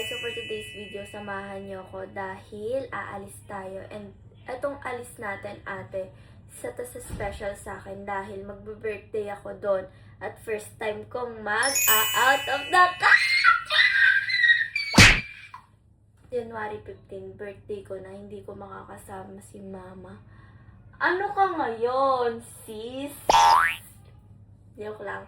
guys, so for today's video, samahan niyo ako dahil aalis tayo. And itong alis natin, ate, isa to sa special sa akin dahil magbe-birthday ako doon. At first time kong mag-out of the country! January 15, birthday ko na, hindi ko makakasama si mama. Ano ka ngayon, sis? Joke lang.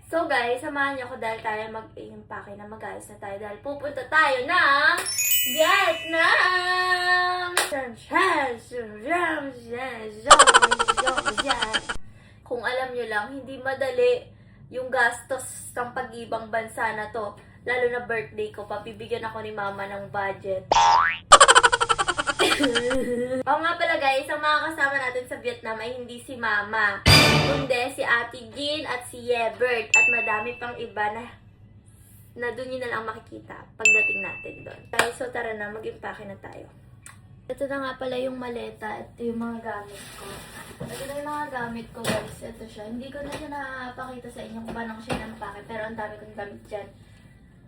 So guys, samahan niyo ako dahil tayo mag-impake na mag-ayos na tayo dahil pupunta tayo ng Vietnam! Kung alam niyo lang, hindi madali yung gastos ng pag-ibang bansa na to. Lalo na birthday ko, papibigyan ako ni mama ng budget. Oo nga pala guys, ang mga kasama natin sa Vietnam ay hindi si mama, kundi si Ate Jean at si Yebert at madami pang iba na doon nyo na lang makikita pagdating natin doon. Guys, so tara na, mag-impake na tayo. Ito na nga pala yung maleta, ito yung mga gamit ko. Ito na yung mga gamit ko guys, ito siya. Hindi ko na siya napakita sa inyo kung paano ko siya napake, pero ang dami kong gamit dyan.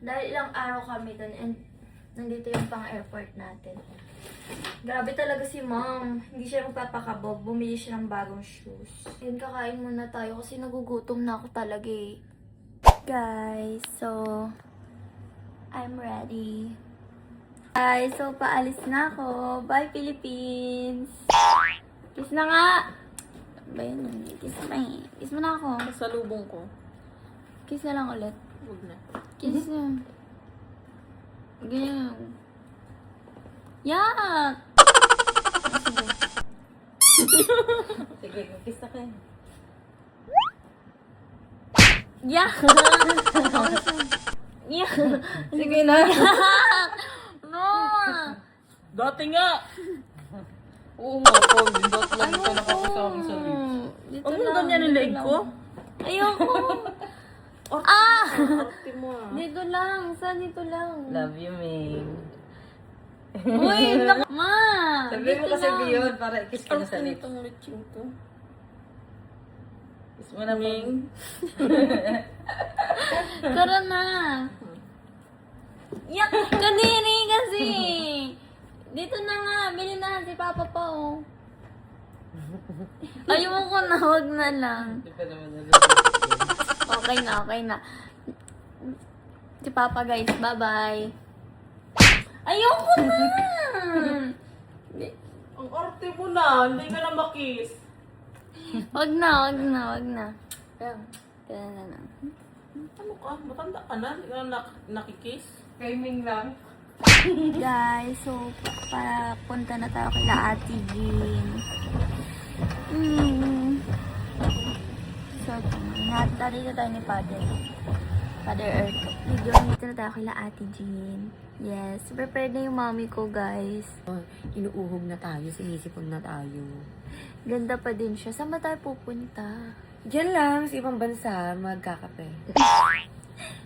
Dahil ilang araw kami doon and nandito yung pang-airport natin. Grabe talaga si mom. Hindi siya magpapakabog. Bumili siya ng bagong shoes. Ayun, kakain muna tayo kasi nagugutom na ako talaga eh. Guys, so I'm ready. Guys, so paalis na ako. Bye, Philippines! Kiss na nga! Ba yun? Kiss na eh. Kiss mo na ako. Sa lubong ko. Kiss na lang ulit. Huwag na. Kiss na. Ganyan. Yak! Sige, kiss na kayo. Yak! Yak! Sige na. Yak! No! Dati nga. Oo nga, Paul. Dati lang ito nakakasama sa lips. Dito Ano lang, ganyan yung dito leg lang. ko? Ayoko! Ah! Ah! Arte mo ah. Dito lang. Saan dito lang? Love you, Ming. Uy! Ma! Sabihin mo dito kasi lang. Bion para kiss ka na sa lips. Itong leching to. Kiss mo na, Ming. Tara na! Yak! Kadiri kasi! Dito na nga. Bili na si Papa pa oh. Ayoko na. Huwag na lang. Hindi pa naman na Okay na, okay na. Si Papa guys, bye-bye. Ayoko na! Ang arte mo na. Hindi ka na makiss. Wag na, wag na, wag na. Kaya na lang. Ano ka? Matanda ka na? Hindi ka na nakikiss? Gaming lang. Guys, so punta na tayo kay Ate Jean. So, dito tayo ni Father Earth. Dito na tayo kay Ate Jean. Yes, prepared na yung mommy ko, guys. Inuuhog na tayo, sinisipon na tayo. Ganda pa din siya. Saan ba tayo pupunta? Diyan lang, sa ibang bansa, magkakape.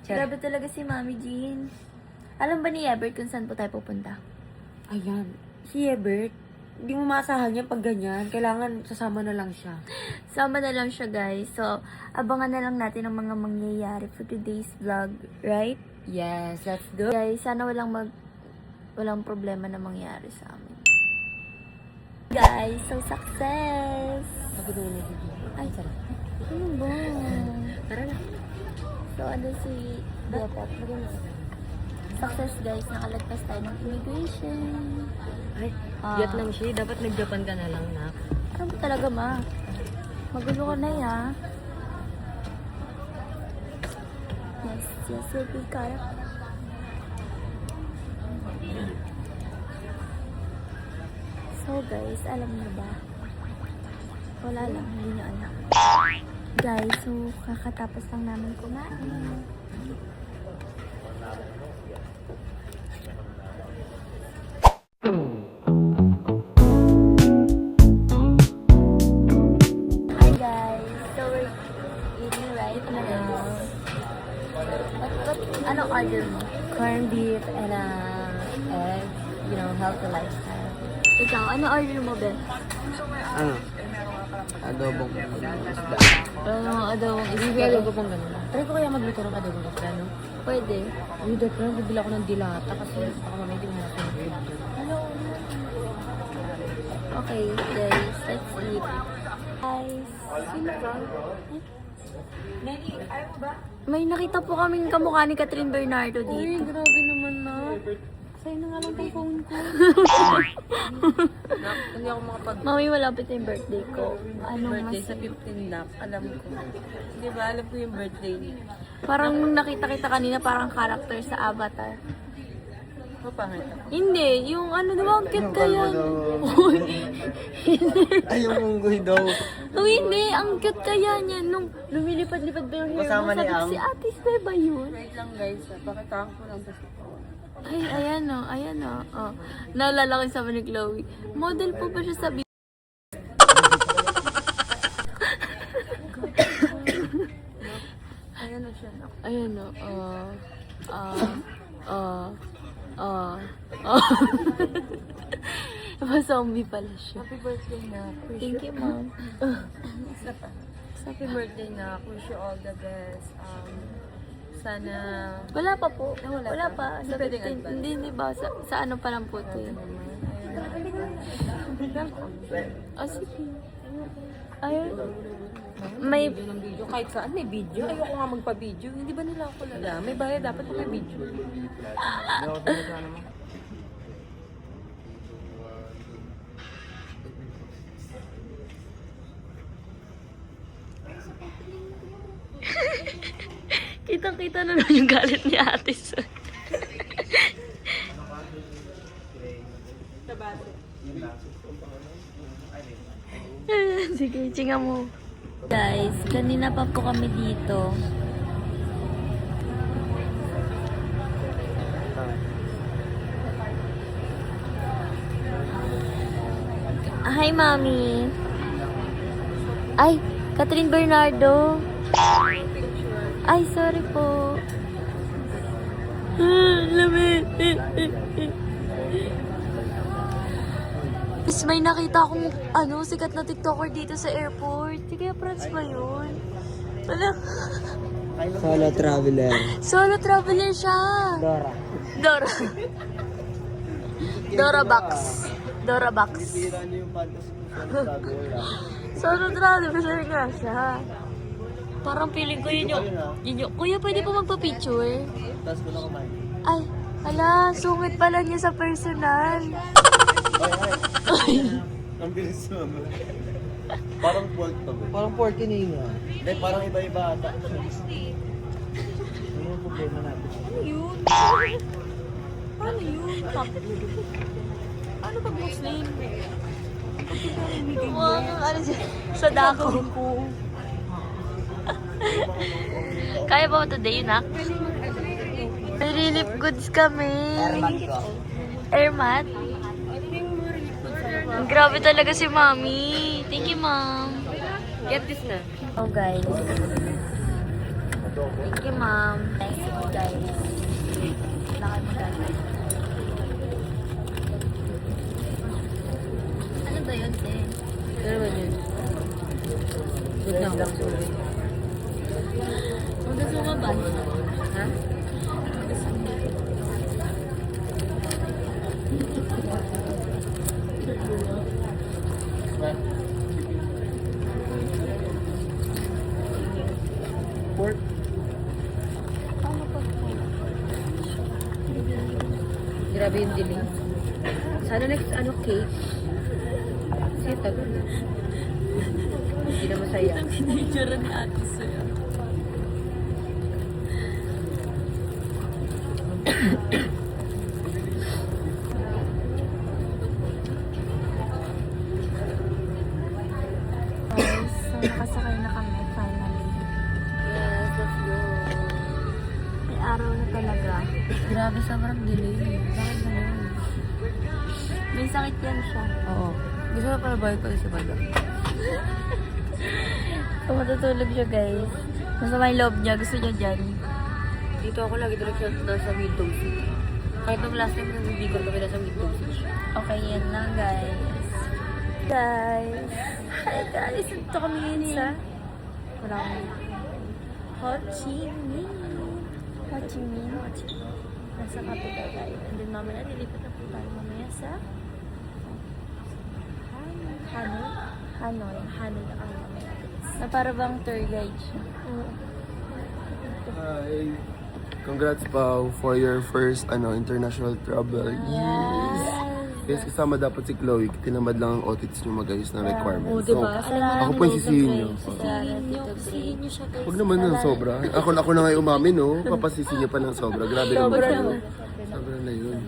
Grabe talaga si Mami Jean. Alam ba ni Ebert kung saan po tayo pupunta? Ayan, si Ebert, hindi mo maasahan yan pag ganyan. Kailangan sasama na lang siya. Sama na lang siya, guys. So, abangan na lang natin ang mga mangyayari for today's vlog, right? Yes, let's go. Guys, sana walang problema na mangyari sa amin. Guys, so success! Pagod na si Ay, sarap. ano ba? Tara na. So, ano si Bepet? Success, guys. Nakalagpas tayo ng immigration. Ay, Vietnam siya. Dapat nag-Japan ka na lang, nak. Ano talaga, ma? Magulo ka na, ya. Yes, yes, we'll be car. So, guys, alam niyo ba? Wala lang, hindi niyo alam. Guys, so, kakatapos lang namin kumain. Hi guys, so we're eating right now. Anong order mo? Corned beef and egg, healthy lifestyle. Ikaw, ano order mo, Ben? Ano? Adobong isda. Adobong isda. Hindi ko pang ganun. Try ko kaya magluto ng adobo kasi ano? Pwede. Uy, dahil ko lang bibila ko ng dilata kasi baka mamaya hindi mo nakasunod. Okay, guys. Let's eat. Guys. Sino ba? May nakita po kaming kamukha ni Catherine Bernardo Uy, dito. grabe naman na. Sa'yo na nga lang tong phone ko. Nak, hindi ako makapag Mami, malapit na yung birthday ko. Anong birthday mas... sa 15 nak. Alam ko. Di ba? Alam ko yung birthday niya. Parang nakita kita kanina, parang character sa Avatar. Mapangit ako. Hindi, yung ano, di ba, ang cute kaya. Ay, yung unggoy daw. Oh, hindi, ang cute kaya niya. Nung lumilipad-lipad ba yung hair mo, Kasama ni sabi ko, Ang. si Ate Ste ba yun? Wait lang guys. Pakitaan ko lang sa Ay, ayan o, ayan o. Oh. Naalala ko yung sabi ni Chloe. Model po ba siya sa Ayan na siya. Nak. Ayan o, zombie pala siya. Happy birthday na. Thank you, Mom. Isa pa. Happy birthday na. Wish you all the best. Sana... Wala pa po. wala Wala pa. pa. Hindi Sa pwedeng 15, advance. hindi, di ba? Sa ano pa lang po ito eh. Oh, sige. Ayun. May... Video ng video. Kahit saan may video. Ayoko nga magpa-video. Hindi ba nila ako lala? May bayad dapat may video. Kitang-kita na naman yung galit ni Ate Sun. Sige, chinga mo. Guys, kanina pa po kami dito. Hi, Mami. Ay, Catherine Bernardo. Ay, sorry po. Lamig. Tapos may nakita akong sikat na TikToker dito sa airport. Di kaya Franz ba yun? Wala. Solo traveler. Solo traveler siya. Dora. Dora. Dora Box. Dora Box. Tira niyo yung fantasy ko solo traveler. Solo traveler nga siya. Parang feeling ko yun yung... Kuya, pwede po magpa-picture? Tapos ko na kumain. Ay, ala, sungit pala niya sa personal. Ang bilis mo. Parang pork to. Parang pork kanina. Hindi, parang iba-iba ata. Ano yung problema natin? Yun? Paano yun? Ano pag Muslim? Wow, ano siya? Sa dako. Kaya ba today, Nak? May relief goods kami. Airmat. Grabe talaga si Mami. Thank you, Mom. Get this na. Oh, guys. Thank you, Mom. Thank you, guys. Laki mo, guys. Ano ba yun, te? Ano ba yun? Good na ako. Magkasuma ba? Ha? Pork? Grabe yung dilim. Sana next cake. Kasi tagal. Hindi na masaya. Pinitsura ni Ate Suya. Guys, so nakasakay na kami finally. Yes, let's go. May araw na talaga. Grabe, sobrang dilim. Bakit naman? May sakit yan siya. Oo. Gusto na pala balik ko sa banda. So matutulog siya, guys. Masama yung loob niya. Gusto niya dyan. Dito ako lagi talaga siya nasa window seat. Kahit nung last time nagbibigan kami nasa window seat. Okay, yan na, guys. Guys. Hi, guys. Ito kami ngayon sa... Ho Chi Minh. Ho Chi Minh. Nasa capital tayo. And then mamaya, lilipat na po tayo mamaya sa Hanoi na kami mamaya. Na para bang tour guide siya. Hi. Congrats Pao for your first international travel. Yes! Yes, kasama dapat si Chloe. Tinamad lang ang audits niyo mag-ayos ng requirements. Oh, diba? ako po yung sisihin niyo. Sisihin niyo siya guys. Huwag naman ng sobra. Ako na ngayon umamin, no? Papasisi niyo pa ng sobra. Grabe naman. Sobra na yun.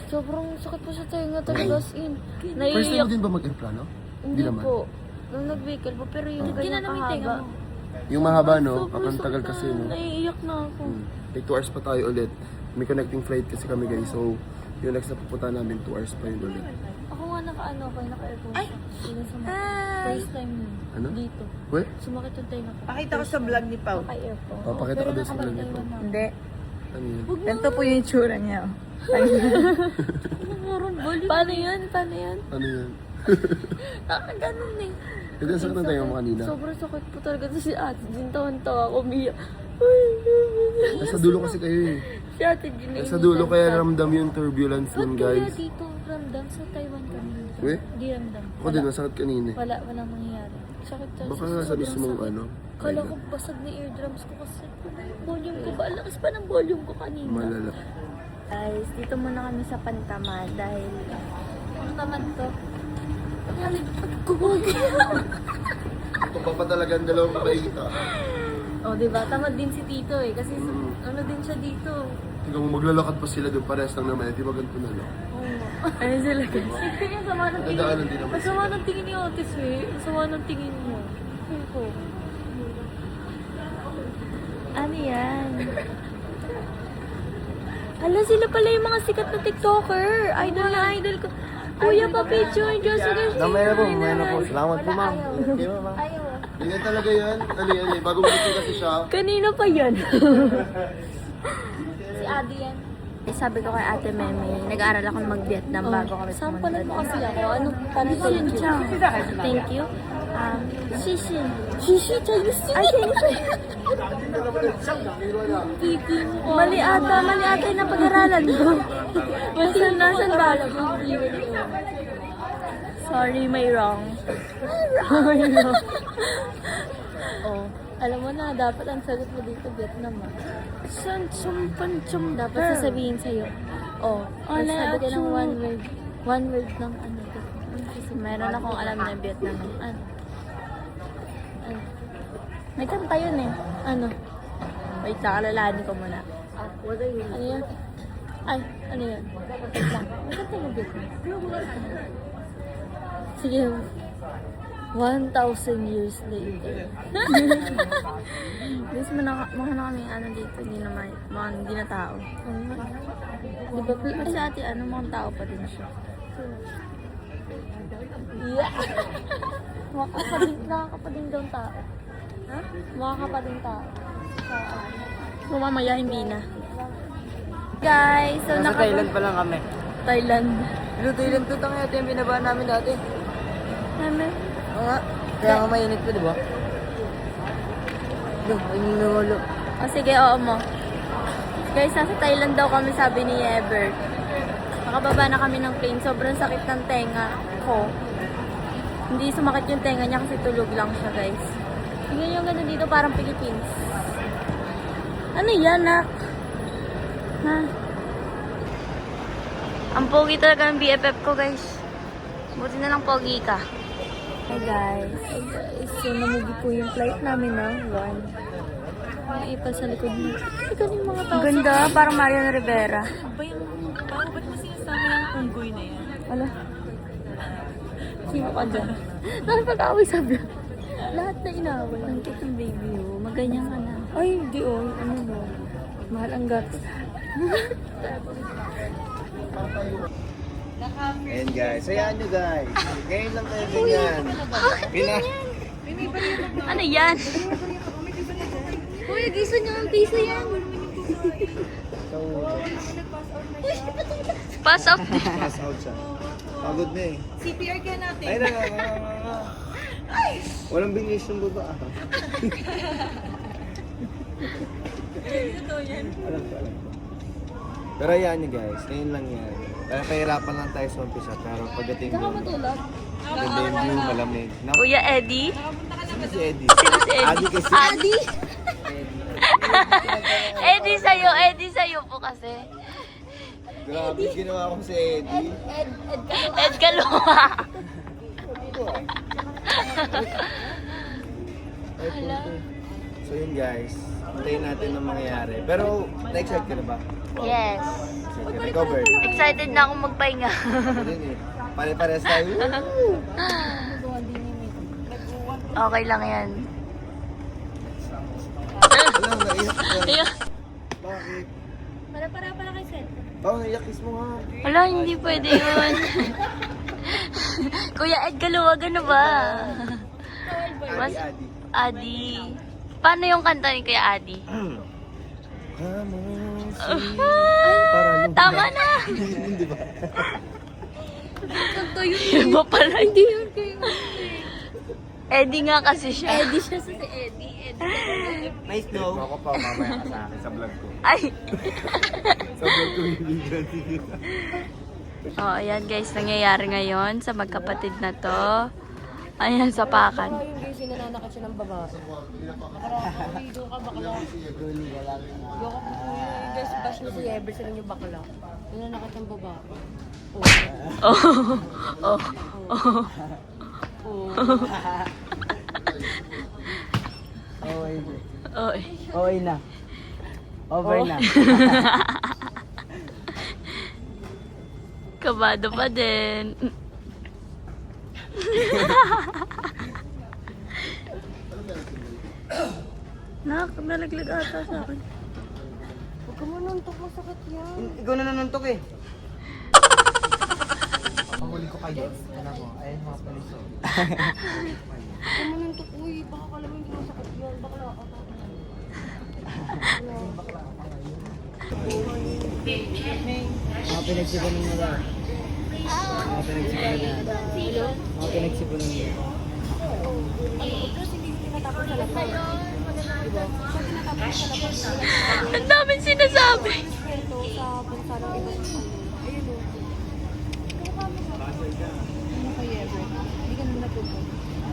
Sobrang sakit po sa tenga talaga as in. First time Naiiyak. mo din ba mag-airplano? Hindi naman. po. Nung nag-vehicle po, pero yung ganyan kahaba. Yung mahaba, no? Sobrang Kapag tagal sakit kasi, na. no? Naiiyak na ako. Like 2 hours pa tayo ulit. May connecting flight kasi kami guys. So, yung next na pupunta namin 2 hours pa yun ulit. Ako nga naka-airphone. Ay! First time Ano? dito. Wait? Sumakit yung tenga ko. Pakita ko sa vlog ni Pao. Naka-earphone. Oh, pakita ko doon sa vlog niyo. Hindi. Ano yun? Ganito po yung itsura niya. Paano yun? Ano yun? Ganun eh. Ito yung sakit na tayo mo kanina. Sobrang sakit po talaga. Tapos si Ate Jean, tawan-tawa ako, umiyak. Nasa dulo kasi kayo eh. Si Ate Jean, Nasa dulo kaya ramdam yung turbulence Ba't nun kaya guys. dito ramdam sa Taiwan kami? Wait? Di ramdam. Ako din, masakit kanina eh. Walang mangyayari. Sakit talaga. Baka nga sa mismong sakit. ano. Kala ko basag na eardrums ko kasi volume ko ba? Ang lakas pa ng volume ko kanina. Malala. Guys, dito muna kami sa Pantamad dahil Pantamad to. Ito pa talagang dalawang makikita. Oh, di ba? Tamad din si Tito eh kasi ano din siya dito. Tingnan mo, maglalakad pa sila doon pares lang naman. Di ba ganito na lang? Ayun sila guys. Yung sama ng tingin. Nadaanan din naman Ang sama ng tingin ni Otis eh. Ang sama ng tingin mo. Ayun ko. Ano yan? Hala, sila pala yung mga sikat na TikToker. Idol na idol ko. Kuya pa picture, Diyos ko guys. Damay na po. Salamat po, ma'am. Okay, ma'am. Ayaw. Ganyan talaga yan. Ano yan eh. Bago gusto kasi siya. Kanina pa yan. Si Adi yan. Sabi ko kay Ate Meme, nag-aaral ako mag-Vietnam bago kami pumunta. Sampalan mo kasi ako. Ano? Parang thank you. Thank you. Shishi. Shishi, Chinese. Ay, thank you. Mali ata yung napag-aralan mo. Nasan ba? Sorry, may wrong. May wrong. Oh, alam mo na, dapat ang sagot mo dito, Vietnam ah. Dapat sasabihin sa'yo. Oh, sabi ka ng one word. One word ng ano. Meron akong alam na Vietnam. Ano? May kanta yun eh. Ano? Wait lang, alalahanin ko muna. Ano yan? Ay, ano yan? Wait lang. May kanta mo Vietnam. Sige. 1,000 years later. Guys, mga na kami ano dito, hindi na tao. Di ba? Kasi ate, mga tao pa din siya. Yeah! Makakapading daw tao. Ha? Makakapading tao. So, mamaya hindi na. Guys, so Nasa Thailand pa lang kami. Thailand. Thailand to tanga ito yung binaba namin dati. Namin. Oo nga. Kaya nga mainit ko, di ba? Yung nawalo. O sige, oo mo. Guys, nasa Thailand daw kami, sabi ni Ebert. Nakababa na kami ng plane. Sobrang sakit ng tenga ko. Hindi sumakit yung tenga niya kasi tulog lang siya, guys. Tingnan yung ganda dito, parang Philippines. Ano yan, nak? Ha? Ang pogi talaga ng BFF ko, guys. Buti na lang pogi ka. Hey guys. So, namugi po yung flight namin ng 1. May ipal sa likod mo. Ikaw yung mga tao. Ganda, parang Marian Rivera. Ba't mo sinasabi yung unggoy na yan? Wala. Sino ka dyan? Nakapag-away sa vlog. Lahat na inaway. Ang cute ng baby, oh. Maganyan ka na. Ay, hindi, oh. Ano mo? Mahal ang gatos. Ayan guys, hayaan nyo guys. Ngayon lang tayo ganyan. Ano yan? Kuya, gisa niyo ang piso yan. Pass out. Pass out siya. Pagod na eh. CPR kaya natin. Ay, Walang binis yung baba. Alam ko. Pero yan nyo guys, ngayon lang yan. Pahirapan lang tayo sa umpisa, pero pagdating doon, ganda yung view, malamig. Kuya Eddie? Sino si Eddie? Sino si Eddie? Adi kasi. Adi? Eddie sa'yo po kasi. Grabe, ginawa ko si Eddie. Ed Kaluma. Ay, punto. So yun guys, hintayin natin ang mangyayari. Pero, na-excite ka na ba? Yes. Excited ka na? Ikaw, Bert? Excited na akong magpahinga. Ako din eh. Pare-pares tayo. Okay lang yan. Alam, naiyak ka. Ayun. Bakit? Para pala kay Seth. Bakit naiyak? Kiss mo nga. Wala, hindi pwede yun. Kuya Ed Kaluwag, ano ba? Adi, Adi. Adi. Paano yung kanta ni Kuya Adi? Tama na! Hindi ba? Iba pala. Hindi yun kayo. Eddie nga kasi siya. Eddie siya si Eddie. Nice no? Ako pa, mamaya ka sa akin sa vlog ko. Ay! Sa vlog ko bibigyan. Oh, ayan guys, nangyayari ngayon sa magkapatid na to. Ayan, sa pakan. Yung guys, sinananakit siya ng babae. Doon ka bakla. Doon ka guys, bash na si Ever sila yung bakla. Sinanakit ng babae. Oh. Oh. Oh. Oh. Okay na. Over na. Kabado pa din. Nalaglag ata sa akin. Huwag ka mo nuntok, masakit yan. Ikaw na nanuntok eh. Pahuli ko kayo. Ano mo? Ayun mga poliso. Huwag ka mo nuntok, uy. Baka kala mo hindi masakit yan. Bakla ka. Mga pinagsipunan nila. Mga pinagsipunan nila. Mga pinagsipunan nila. Ang daming sinasabi. Kwento sa bansa ng ibang ayun o. Ano kay Ever? Hindi ka naman natuto.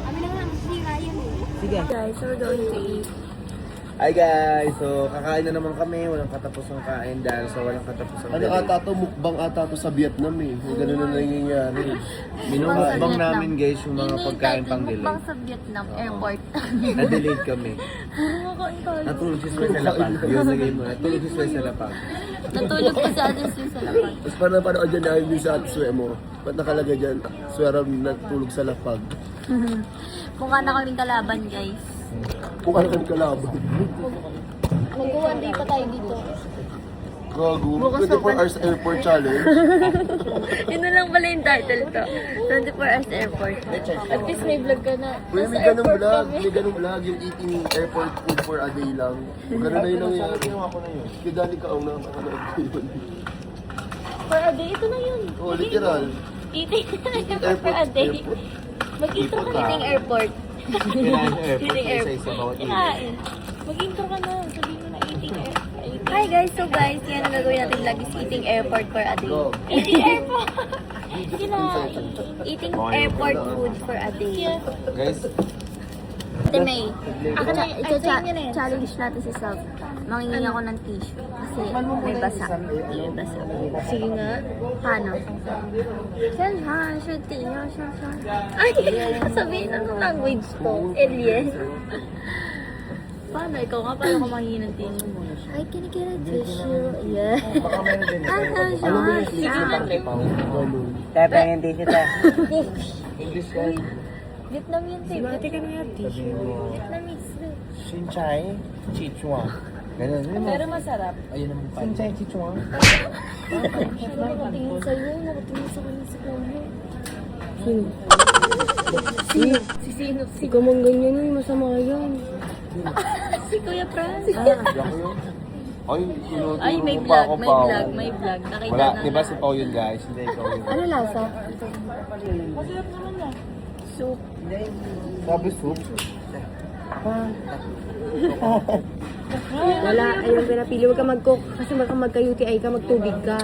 Kami na nga, masira yan eh. Sige. Guys, we're going to eat. Hi guys! So, kakain na naman kami. Walang katapusang kain dahil sa walang katapusang Ano ata to? Mukbang ata to sa Vietnam eh. Yung ganun na nangyayari. Minumukbang namin guys yung mga pagkain pang delay. Mukbang sa Vietnam Airport. Na-delayed kami. Puro kakain ka. Natulog si Sway sa lapag. Yun na game mo. Natulog si Sway sa lapag. Natulog pa sa others yung sa lapag. Tapos paano panood dyan dahil yung sa atiswe mo? Ba't nakalagay dyan? Swera natulog sa lapag. Mukha na kaming kalaban, guys. Kung ano kang kalaban. Mag-one day pa tayo dito. Gago. 24 hours airport challenge. Yun na lang pala yung title to. 24 hours airport. At least may vlog ka na. Uy, may ganung vlog. May ganung vlog. Yung eating airport food for a day lang. Ganun na yun nangyayari. Ginawa ko na yun. Kaya dali ka ang nakakanood ko yun. For a day, ito na yun. Oh, literal. Eating airport for a day. Mag-intro ka eating airport. Kailangan sa airport. Eating airport. Isa-isa bawat ilog. Kinain. Mag-intro ka na. Sabihin mo na eating airport. Hi guys, so guys, yan ang gagawin natin vlog is eating airport for a day. Go. Eating airport! Eating airport food for a day. Guys, Ate May, ako na, challenge natin si Self. Mangingi ako ng tissue kasi may basa. May basa. Sige nga. Paano? Yan ha, shunti niya, siya. Ay, sabihin ng language ko. Alien. Paano? Ikaw nga, paano ko mangingi ng tissue mo? Ay, can I get a tissue? Yeah. baka meron din eh. Alam mo yung sleep sa ganun. Tepe, hindi siya. English guys. Vietnamese eh. Ate ka na yan, Sabihin mo, Vietnamese eh. Shinchay, Chichuan. Ganun. Pero masarap. Ayun naman pa. Shinchay, Chichuan. Nakatingin sa'yo, nakatingin sa kanya si Kuya. Sino? Si Sino? Si Ikaw mong ganyan yun, masama yan. Si Kuya Franz. Ay, Ay, may tinuturo pa vlog, ako, may Pao. vlog, may vlog. Nakita Wala, na. di ba si Pao yun guys? Hindi, ikaw yun. Ano lasa? Masarap naman na. Soup. Sabi soup. Wala, ayun pinapili. Huwag ka mag-coke kasi baka magka-UTI ka, magtubig ka.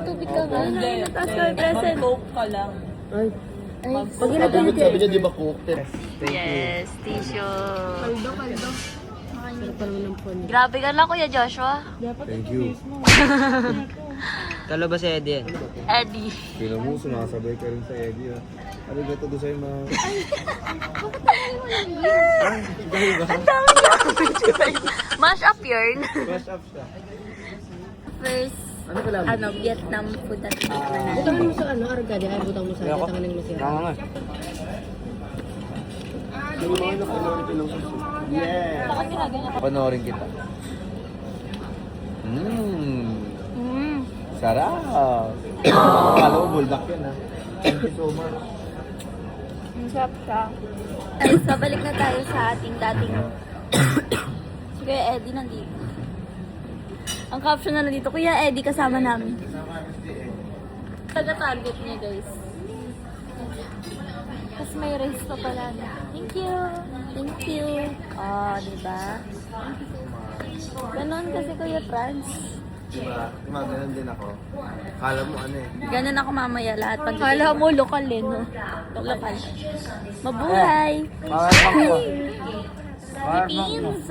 Tubig ka ba? Hindi. Tapos kami present. Coke ka lang. Ay, Ay, pag ginag-UTI. Sabi niya, di ba coke? yes, tissue. Sarap pa naman ng phone. Grabe ka na, Kuya Joshua. Thank you. Talo ba si Eddie? Eddie. Kila mo, sumasabay ka rin sa Eddie ha. Ano ba ito doon sa'yo mga... Mash up yarn. Crush up siya. First, Vietnam food at tikman Butang natin. mo sa ano, argade. Ay, butang mo sa tangan ng masira. nga. Yeah! Panoorin kita. Sarap! Akala ko buldak yan ha. Thank you so much. Masarap siya. Guys, pabalik na tayo sa ating dating... Si Kuya Eddie nandito. Ang caption na nandito, Kuya Eddie kasama namin. Taga-target niya, guys. Tapos may race pa pala na. Thank you! Thank you! Oh, diba? Ganon kasi Kuya Franz. Diba? Gumaganon din ako. Akala mo ano eh. Ganon ako mamaya lahat. Kala mo lokal eh, no? Lokal. Mabuhay! Philippines!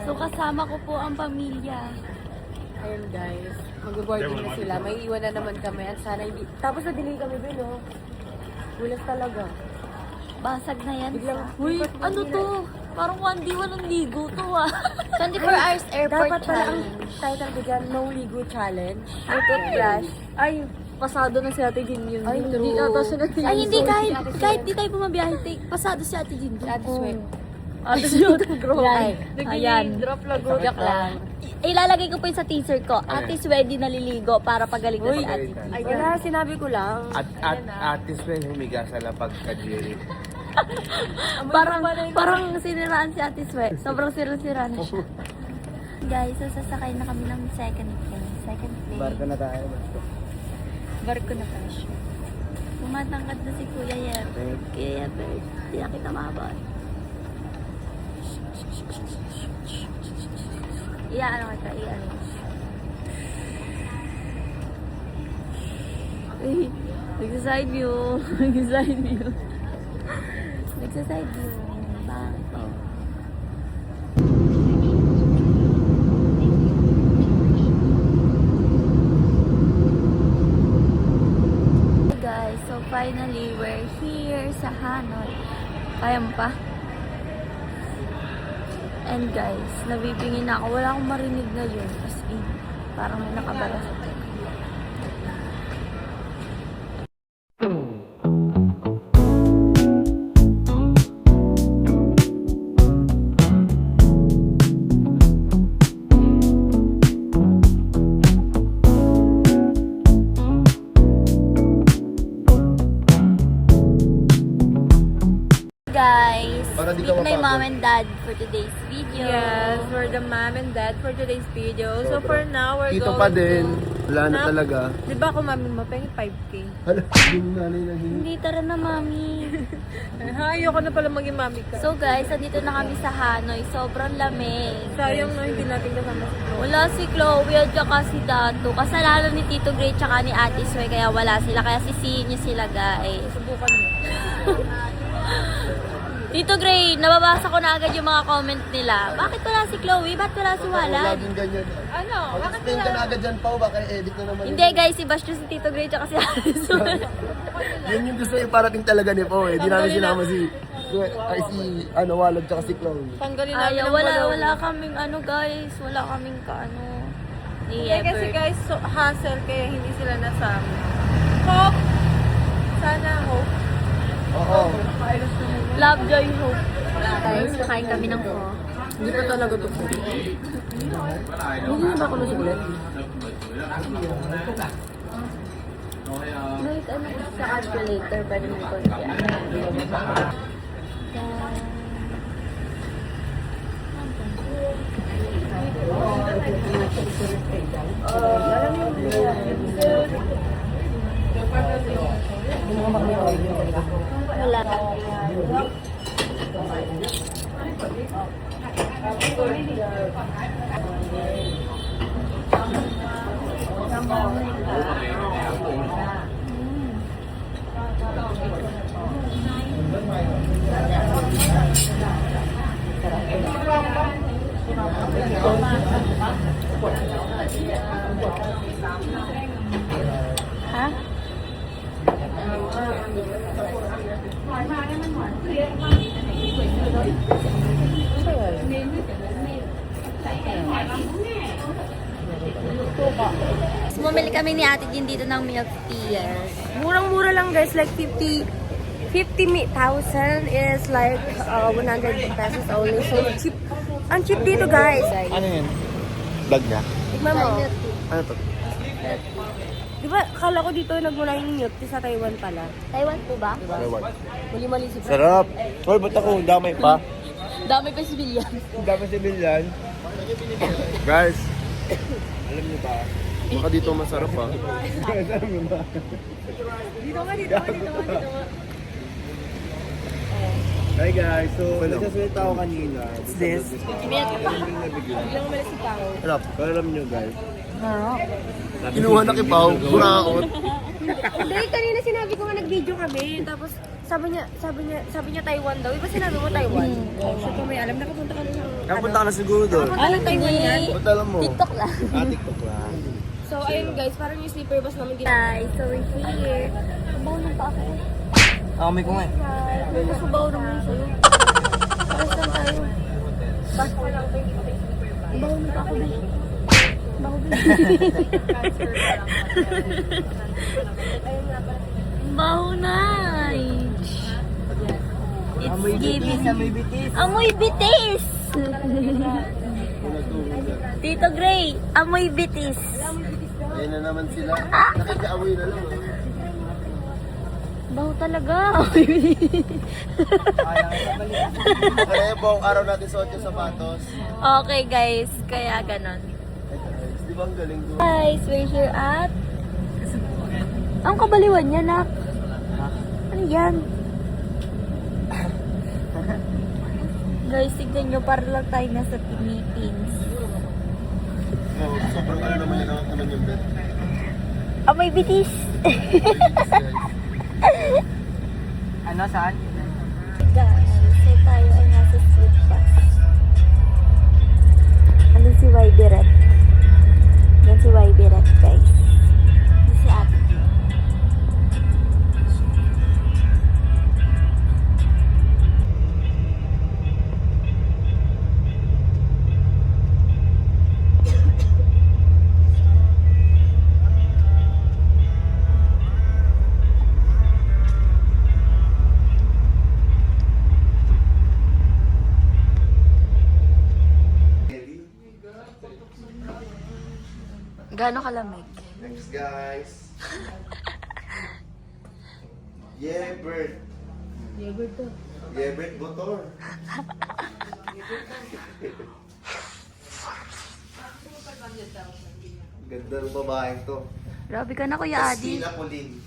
So kasama ko po ang pamilya. Ayun guys, mag-boarding na sila. May iwan na naman kami. At sana hindi... Tapos na-delay kami din, no? Bulas talaga. Basag na yan. Biglang- Uy, ano to? Parang 1D1 ang ligo to ah. 24 hours airport Dapat pala ang challenge. title bigyan, No Ligo Challenge. Ay, toothbrush. Ay, pasado na si Ate Jin yun. Ay, Hindi true. ata siya nag- Ay, hindi kahit di tayo bumabiyahe. Pasado si Ate Jin. Si Ate Swe. Ate Jin. Ay, ayan. Drop lagot. Joke lang. Ilalagay ko po yun sa teaser ko. Ate Swedy naliligo para pagaling na si Ate Jin. Ay, wala, sinabi ko lang. At Swen, humiga sa lapag ka Jerry. Parang siniraan si Ate Swe. Sobrang sira-sira na siya. Guys, so sasakay na kami ng second plane. Second plane. Barko na tayo. Barko na tayo siya. Tumatangkad na si Kuya Yebert. Kuya Yebert, hindi na kita mahabol. Ano kita, ano. Uy, nagsa-side view. Nagsa-side view. Nagsa-side view. Bakit po? Guys, so finally we're here sa Hanoi. Kaya mo pa? And guys, nabibingin na ako. Wala akong marinig na yun. As in, parang may nakabara sa tayo. Guys, Para di meet ka my mapagod. mom and dad for today's video. Yes, we're the mom and dad for today's video. So for now, we're Tito going pa din. Wala na Na- talaga. Di ba kung mami mo, pengi 5K? Hala, yung nanay na hindi. Hindi, tara na mami. Ha, ayoko na pala maging mami ka. So guys, andito na kami sa Hanoi. Sobrang lamig. Sayang no, hindi natin kasama si Chloe. Wala si Chloe at saka si Dato. Kasalanan ni Tito Gray tsaka ni Ate Sway kaya wala sila. Kaya sisihin niyo sila guys. Subukan mo. Tito Gray, nababasa ko na agad yung mga comment nila. Bakit wala si Chloe? Bakit wala si Walad? Laging ganyan. Ano? Bakit Explain ka na agad dyan, Pao. Baka i-edit na naman. Hindi guys, si Bash si Tito Gray tsaka si Ate Sway. Yun yung gusto yung parating talaga ni Pao eh. Di namin sinama si... Ay, si Walad tsaka si Chloe. Tanggalin namin Ayaw, ang wala follow. kaming ano guys. Wala kaming kaano. Ni Hindi kasi Ebert. guys, so, hassle kaya hindi sila nasama. Hope! Sana hope. Oo. Love, joy, hope. Guys, kakain kami ng pho. Hindi pa talaga ito. Hindi na ba ako nasulit? Wait, ano sa calculator pa rin ko. Wala. Ha? Bumili kami ni Ate Jean dito ng milk tea. Murang-mura lang guys, like 50,000 is like 100 pesos only. So cheap. Ang cheap dito guys. Ano yun? Vlog niya? Tignan mo. Ano to? Di ba, kala ko dito nagmula yung milk tea sa Taiwan pala. Taiwan po ba? Mali-mali si Sarap! Hoy, ba't ako? Damay pa? Dami pa si Bilyan. Damay si Bilyan. Guys, alam niyo ba? Baka dito masarap ha. Alam niyo ba? Dito ka. Hi guys, so nagsasalita ako kanina. What's this? Biglang umalis si Pao. Harap, pero alam niyo guys. Kinuha na kay Pao, buraot. Hindi, kanina sinabi ko nga nag-video kami. Tapos sabi niya Taiwan daw. Iba sinabi mo Taiwan? So kung may alam, nakapunta ka na ng... Nakapunta ka na siguro doon. Nakapunta ng Taiwan yan. Ba't alam mo? TikTok lang. TikTok lang. So ayun guys, parang yung sleeper bus namin ginawa. Guys, so we're here. Bawo ng pa ako. May ko nga eh. May mas bawo naman sa'yo. Paras lang tayo. Basta lang tayo. Bawo ng pa ako, Bi. Bawo, Bi. Bawo na. It's giving. Amoy bitis. Tito Gray, amoy bitis. Ayun na naman sila. Nakikaamoy na lang. Baho talaga. Kaya yung buong araw natin suot yung sapatos. Okay guys, kaya ganon. Ay guys, di ba ang galing doon? Guys, we're here at... Ang kabaliwan niya, nak. Ano yan? Guys, tignan nyo, para lang tayo nasa Philippines. Sobrang ano naman yun naman yung bed. Amoy bitis. Ano, saan? Guys, so tayo ay nasa street bus. Ano si YB Red? Yan si YB Red, guys. Ano si Ate? Gaano kalamig? Thanks guys. Yeah, Bert. Yeah, Bert Botor. Ganda ng babae to. Grabe ka na, Kuya Adi. Sina Pauline.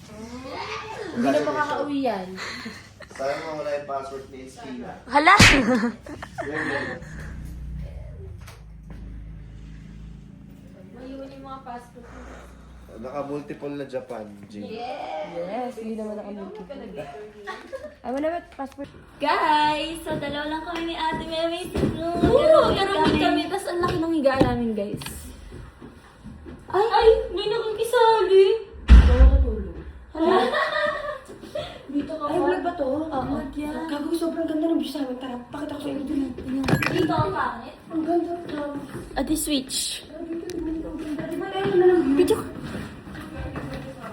Hindi na makakauwi yan. Sayang mawala yung password ni Estina. Hala! Maiwan yung mga passport. Naka-multiple na Japan, Jing. Yes, hindi naman nakamulti. Ay, wala ba passport? Guys, so dalawa lang kami ni Ate Memi. Nagkaroon kami, tapos ang laki ng higaan namin, guys. Ay, may nakikisali. Hala. Dito ka. Ay, vlog ba to? Oo, yan. Gago, sobrang ganda ng view sa amin. Tara, pakita ko sa inyo dun. Dito ang pangit. Ang ganda. Ate switch. Video ko.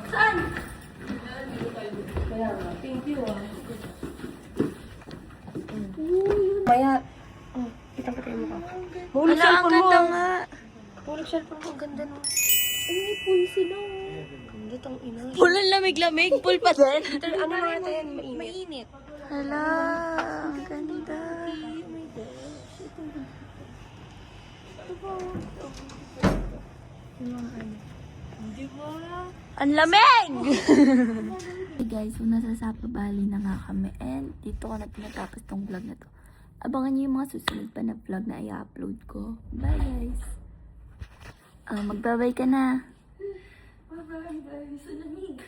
Saan? Kaya nga, thank you ah. Maya, kitang kita yung mukha. Mahulog Hala, ang cellphone mo. ganda nga. Mahulog cellphone mo, ang ganda no. Ay, may pool sila. Ganda tong ina. Pool ang lamig-lamig. Pool pa din. Ano mga tayo, mainit. Mainit. Hala, ang ganda. Ang lamig! Hey guys, so nasa Sapa Valley na nga kami and dito ko na tinatapos tong vlog na to. Abangan niyo yung mga susunod pa na vlog na i-upload ko. Bye guys! Magbabay ka na. Bye-bye guys. Ang lamig.